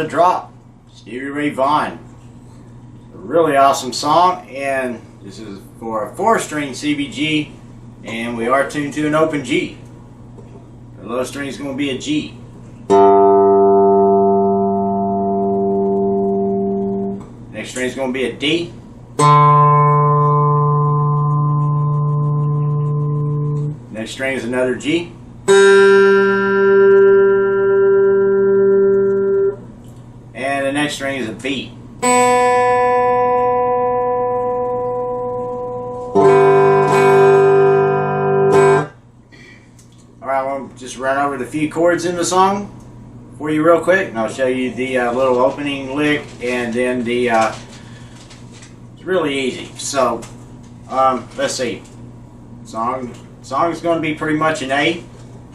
Drop, Stevie Vaughan. A really awesome song, and this is for a 4-string CBG, and we are tuned to an open G. The low string is going to be a G. Next string is going to be a D. Next string is another G. And the next string is a B. Alright, I'll just run over the few chords in the song for you real quick, and I'll show you the little opening lick, and then the it's really easy. So let's see. Song is going to be pretty much an A.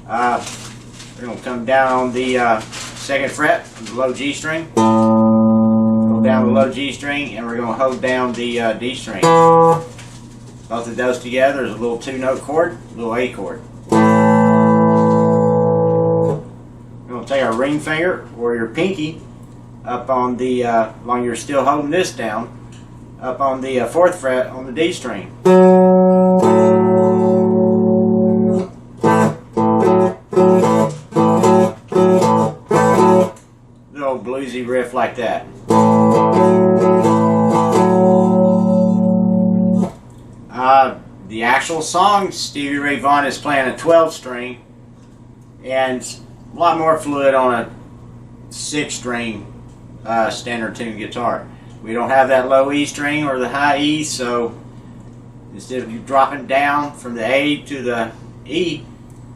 We're going to come down on the 2nd fret of the low G string. Go down the low G string, and we're going to hold down the D string. Both of those together is a little 2-note chord, a little A chord. We're going to take our ring finger or your pinky up on the, while you're still holding this down, up on the 4th fret on the D string. Little bluesy riff like that. The actual song, Stevie Ray Vaughan is playing a 12-string, and a lot more fluid on a 6-string standard tune guitar. We don't have that low E string or the high E, so instead of dropping down from the A to the E,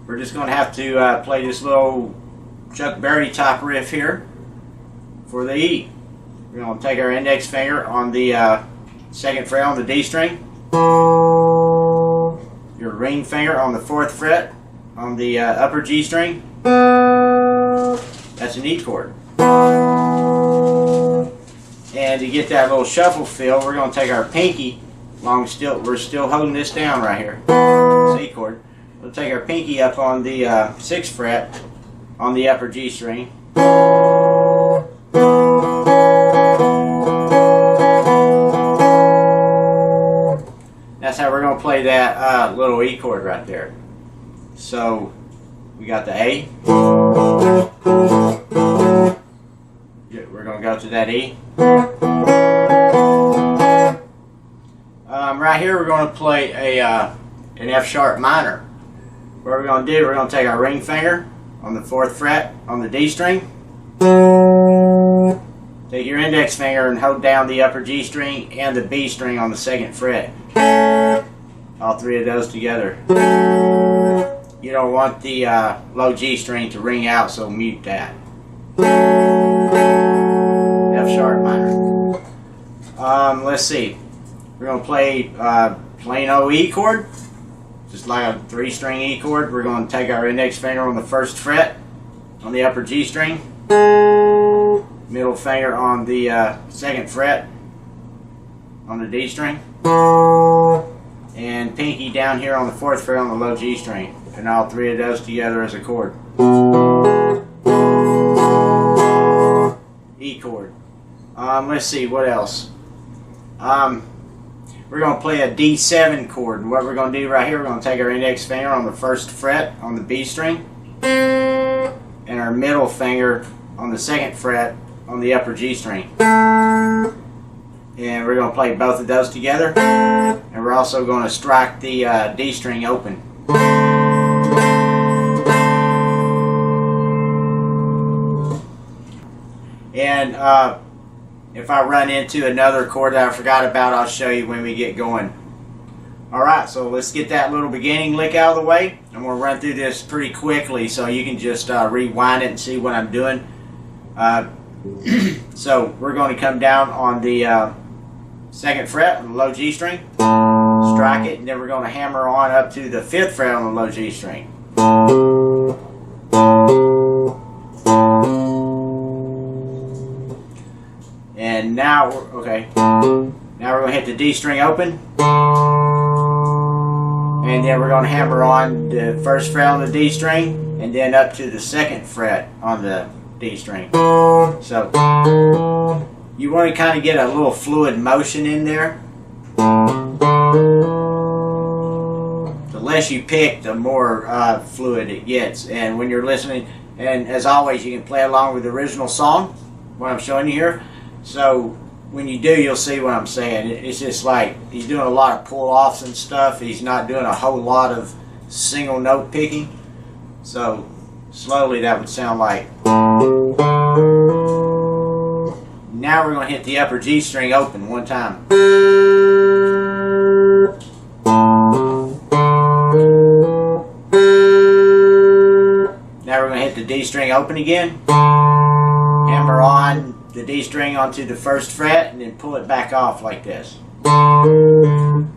we're just going to have to play this little Chuck Berry type riff here for the E. We're going to take our index finger on the 2nd fret on the D string, your ring finger on the 4th fret on the upper G string. That's an E chord. And to get that little shuffle feel, we're going to take our pinky, we're still holding this down right here. It's E chord. We'll take our pinky up on the 6th fret on the upper G string. That's how we're going to play that little E chord right there. So we got the A. We're going to go to that E. Right here we're going to play an F sharp minor. What we're going to do, we're going to take our ring finger on the 4th fret on the D string. Take your index finger and hold down the upper G string and the B string on the 2nd fret. All 3 of those together. You don't want the low G string to ring out, so mute that. F sharp minor. Let's see. We're going to play plain old E chord, just like a 3-string E chord. We're going to take our index finger on the 1st fret on the upper G string, middle finger on the 2nd fret on the D string, and pinky down here on the 4th fret on the low G string, and all 3 of those together as a chord. E chord. Let's see, what else? We're going to play a D7 chord, and what we're going to do right here, we're going to take our index finger on the 1st fret on the B string, and our middle finger on the 2nd fret on the upper G string. And we're going to play both of those together, and we're also going to strike the D string open. And if I run into another chord that I forgot about, I'll show you when we get going. Alright, so let's get that little beginning lick out of the way. I'm going to run through this pretty quickly so you can just rewind it and see what I'm doing. So we're going to come down on the 2nd fret on the low G string, strike it, and then we're going to hammer on up to the 5th fret on the low G string. And now now we're going to hit the D string open, and then we're going to hammer on the 1st fret on the D string, and then up to the 2nd fret on the D string. So you want to kind of get a little fluid motion in there. The less you pick, the more fluid it gets. And when you're listening, and as always, you can play along with the original song, what I'm showing you here. So when you do, you'll see what I'm saying. It's just like he's doing a lot of pull-offs and stuff. He's not doing a whole lot of single note picking. So slowly that would sound like. Now we're going to hit the upper G string open one time. Now we're going to hit the D string open again. Hammer on the D string onto the 1st fret and then pull it back off like this. Then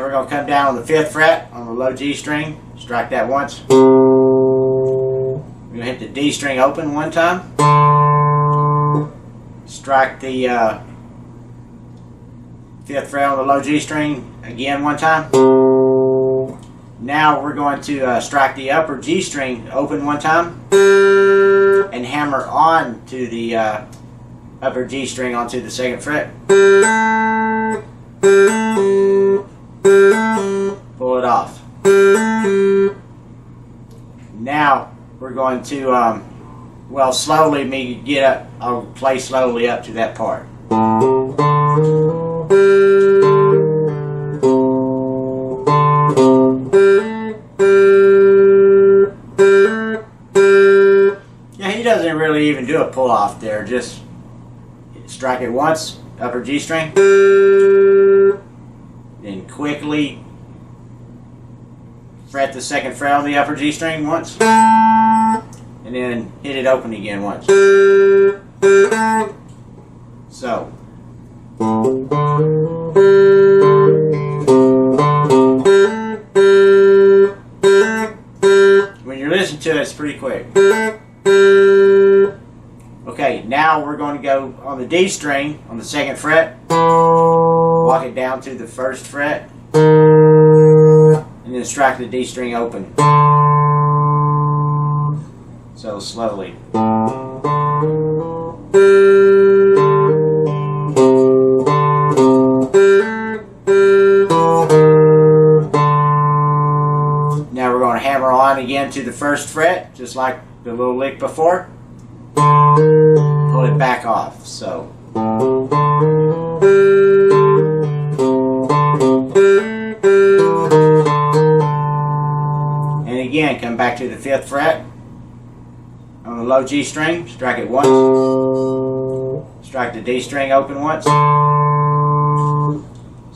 we're going to come down on the 5th fret on the low G string, strike that once. We're going to hit the D string open one time. Strike the 5th fret on the low G string again one time. Now we're going to strike the upper G string open one time and hammer on to the upper G string onto the 2nd fret. Pull it off. Now we're going to, well, slowly get up. I'll play slowly up to that part. Yeah, he doesn't really even do a pull off there. Just strike it once, upper G string. Then quickly fret the 2nd fret on the upper G string once, and then hit it open again once. So when you're listening to it, it's pretty quick. Okay, now we're going to go on the D string on the 2nd fret, walk it down to the 1st fret, and then strike the D string open. So slowly. Now we're going to hammer on again to the 1st fret, just like the little lick before. Pull it back off. So. And again, come back to the 5th fret on the low G string, strike it once, strike the D string open once,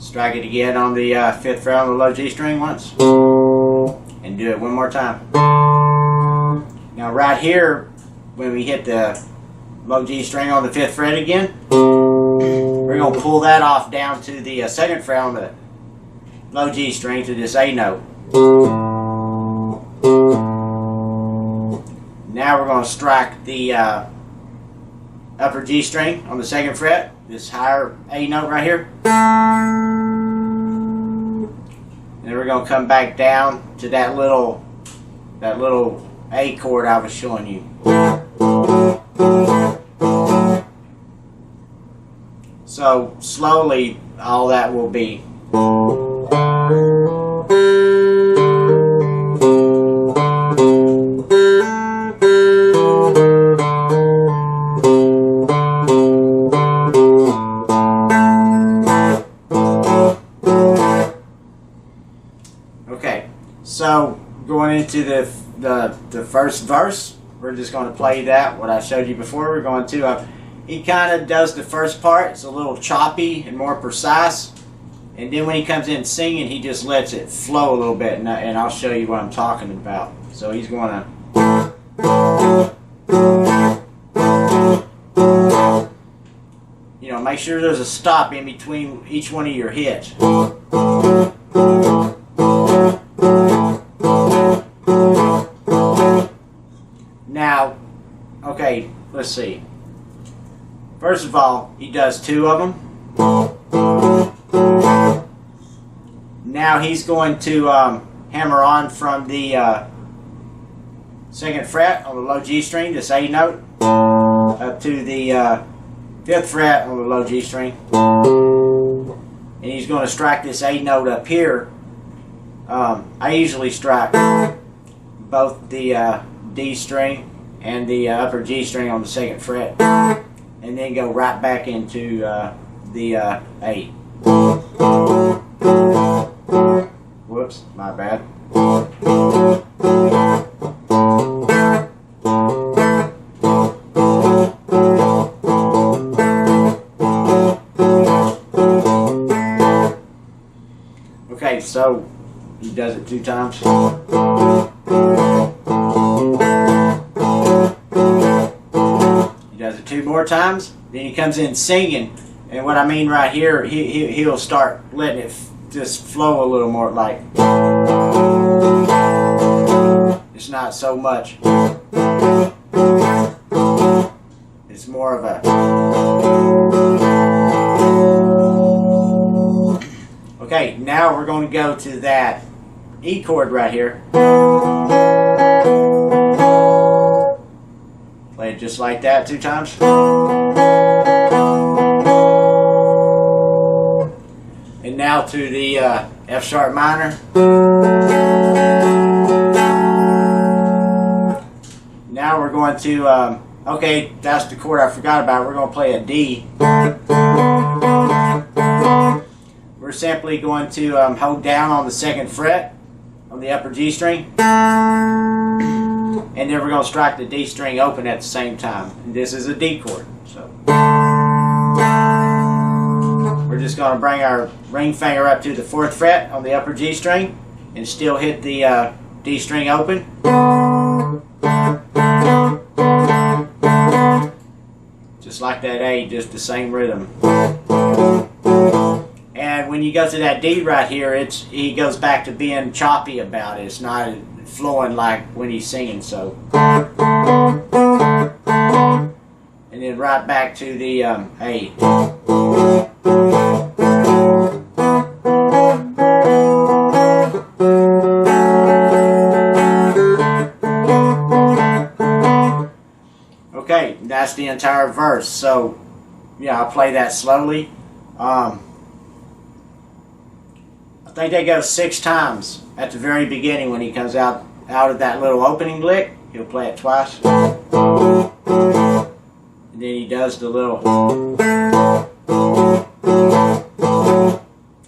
strike it again on the 5th fret on the low G string once, and do it one more time. Now right here, when we hit the low G string on the 5th fret again, we're going to pull that off down to the 2nd fret on the low G string to this A note. Now we're going to strike the upper G string on the 2nd fret, this higher A note right here. And then we're going to come back down to that little A chord I was showing you. So slowly all that will be. Okay, so going into the first verse. We're just going to play that, what I showed you before. We're going to, he kind of does the first part. It's a little choppy and more precise. And then when he comes in singing, he just lets it flow a little bit. And I'll show you what I'm talking about. So he's going to... You know, make sure there's a stop in between each one of your hits. Now, okay, let's see. First of all, he does two of them. Now he's going to hammer on from the second fret on the low G string, this A note, up to the fifth fret on the low G string. And he's going to strike this A note up here. I usually strike both the D string and the upper G string on the second fret, and then go right back into the A. Whoops, my bad. Okay, so he does it two times. He does it two more times. Then he comes in singing, and what I mean right here, he'll start letting it just flow a little more, like it's not so much. It's more of a... Okay, now we're going to go to that E chord right here. Play it just like that two times. And now to the F sharp minor. Now we're going to, okay, that's the chord I forgot about. We're going to play a D. We're simply going to hold down on the second fret on the upper G string. And then we're going to strike the D string open at the same time. And this is a D chord. So we're just going to bring our ring finger up to the fourth fret on the upper G string and still hit the D string open. Just like that A, just the same rhythm. And when you go to that D right here, he goes back to being choppy about it. It's not flowing like when he's singing, so. And then right back to the A. Okay, that's the entire verse. So, yeah, I'll play that slowly. I think they go 6 times at the very beginning when he comes out of that little opening lick. He'll play it twice. And then he does the little...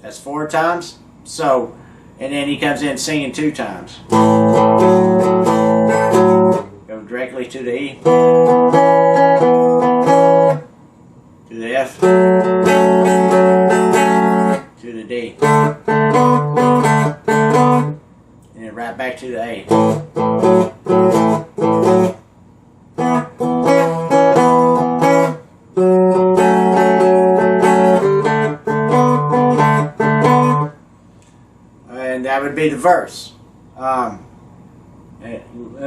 That's 4 times. So, and then he comes in singing 2 times. Go directly to the E. To the F. To the D. And then right back to the A. And that would be the verse. And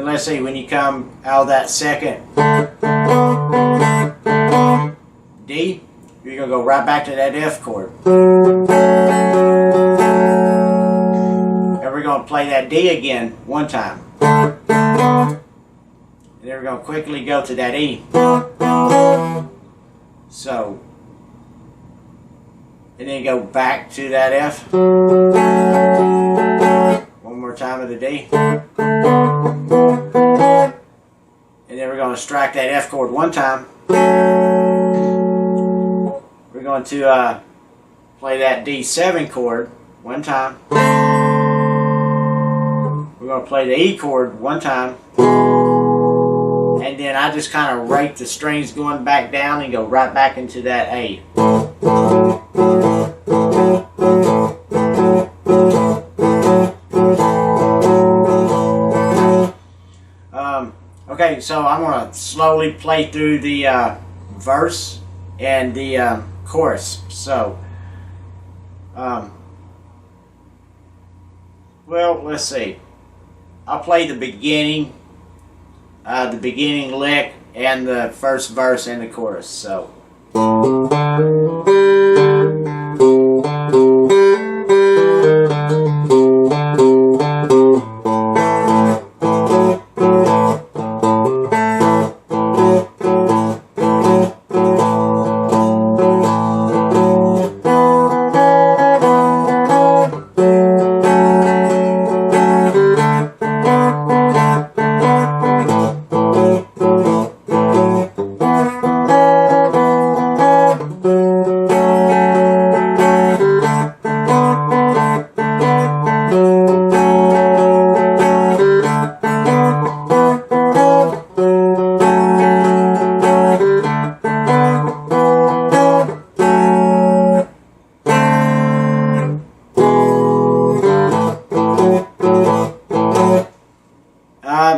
let's see, when you come out of that second D, you're going to go right back to that F chord. And we're going to play that D again 1 time. And then we're going to quickly go to that E. So, and then go back to that F. 1 more time of the D. And then we're going to strike that F chord 1 time. We're going to play that D7 chord 1 time. we're going to play the E chord one time, and then I just kind of rake the strings going back down and go right back into that A. Okay, so I'm going to slowly play through the verse and the chorus. So, well, let's see. I'll play the beginning lick and the first verse and the chorus. So.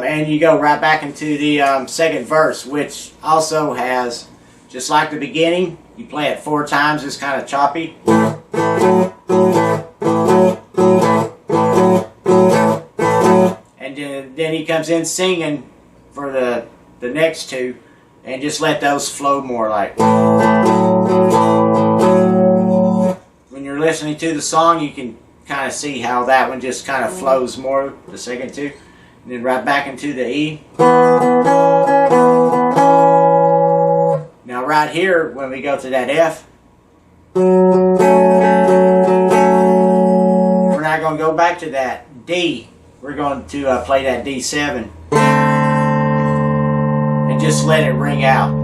And you go right back into the second verse, which also has, just like the beginning, you play it 4 times, it's kind of choppy. And then he comes in singing for the next 2, and just let those flow more like. When you're listening to the song, you can kind of see how that one just kind of flows more, the second 2. And then right back into the E. Now right here, when we go to that F, we're not going to go back to that D. We're going to play that D7 and just let it ring out.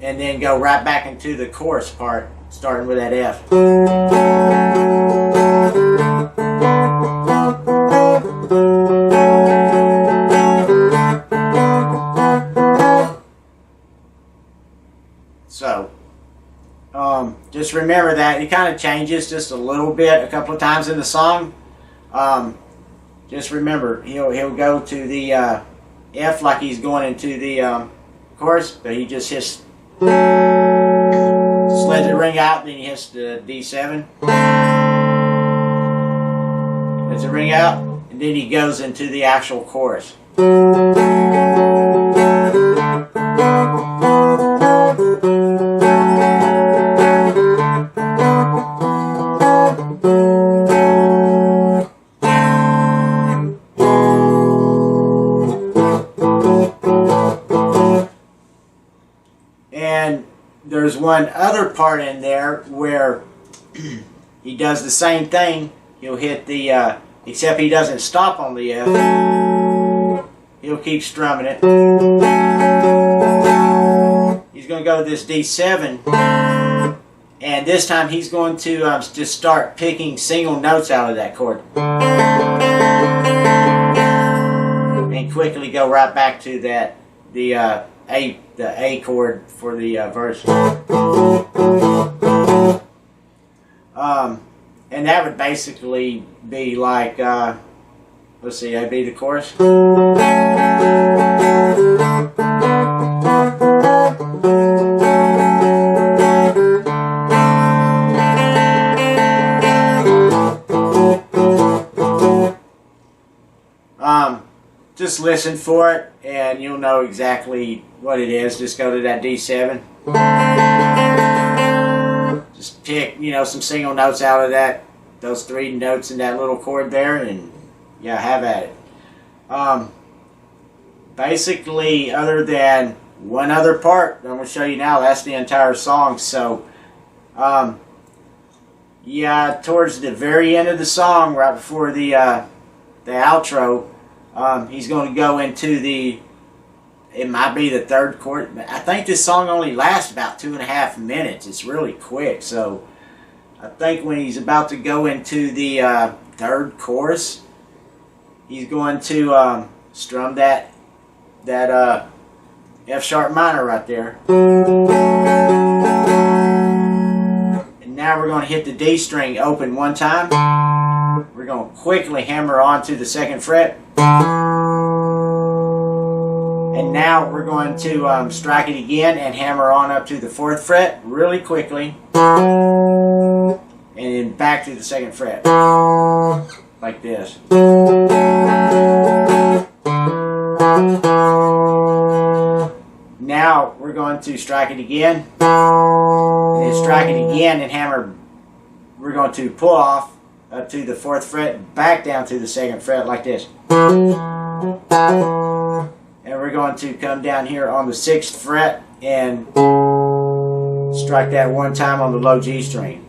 And then go right back into the chorus part, starting with that F. So, just remember that it kind of changes just a little bit a couple of times in the song. Just remember, he'll go to the F like he's going into the chorus, but he just hits, just lets it ring out, then he hits the D7, lets it ring out, and then he goes into the actual chorus. And there's one other part in there where he does the same thing. He'll hit the, except he doesn't stop on the F. He'll keep strumming it. He's going to go to this D7. And this time he's going to just start picking single notes out of that chord. And quickly go right back to that, the A chord for the verse. And that would basically be like, let's see, that'd be the chorus. Just listen for it and you'll know exactly what it is. Just go to that D7. Just pick, some single notes out of that, those 3 notes in that little chord there, and yeah, have at it. Basically, other than one other part I'm going to show you now, that's the entire song. So, yeah, towards the very end of the song, right before the outro, he's going to go into it might be the 3rd chord. I think this song only lasts about 2.5 minutes. It's really quick. So I think when he's about to go into the third chorus, he's going to strum that F sharp minor right there. And now we're going to hit the D string open one time. We're going to quickly hammer onto the 2nd fret. And now we're going to strike it again and hammer on up to the 4th fret really quickly. And then back to the 2nd fret. Like this. Now we're going to strike it again. And then strike it again and hammer. We're going to pull off up to the 4th fret, back down to the 2nd fret like this. And we're going to come down here on the 6th fret and strike that one time on the low G string.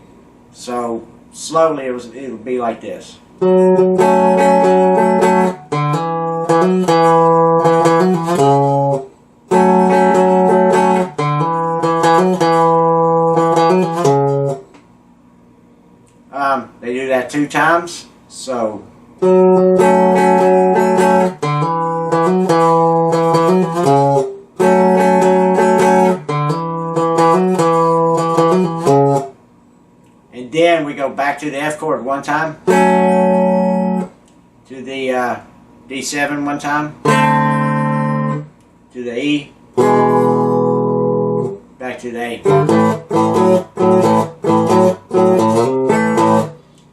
So slowly it'll be like this. They do that 2 times, so and then we go back to the F chord one time, to the D7 one time, to the E, back to the A.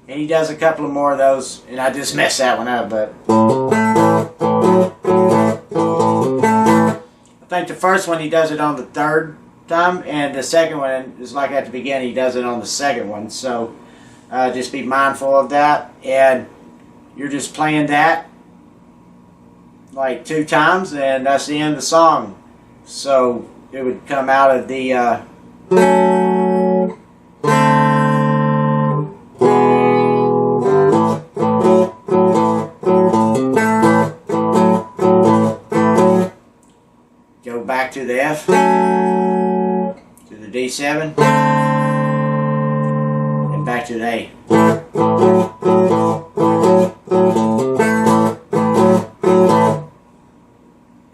And he does a couple of more of those, and I just messed that one up, but I think the first one he does it on the 3rd time, and the second one is like at the beginning, he does it on the 2nd one. So just be mindful of that, and you're just playing that like 2 times, and that's the end of the song. So it would come out of the go back to the F, to the D7, and back to the A.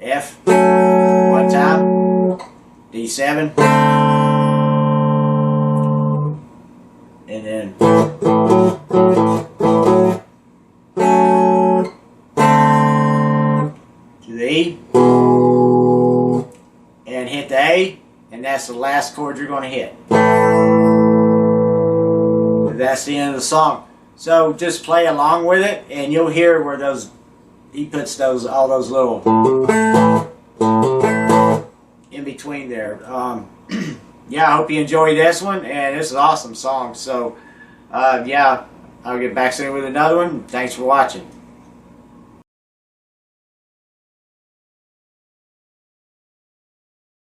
F, one time, D7, and then to the E, and hit the A, and that's the last chord you're going to hit. That's the end of the song. So just play along with it, and you'll hear where he puts all those little in between there. Yeah, I hope you enjoy this one, and this is an awesome song. So yeah, I'll get back soon with another one. Thanks for watching.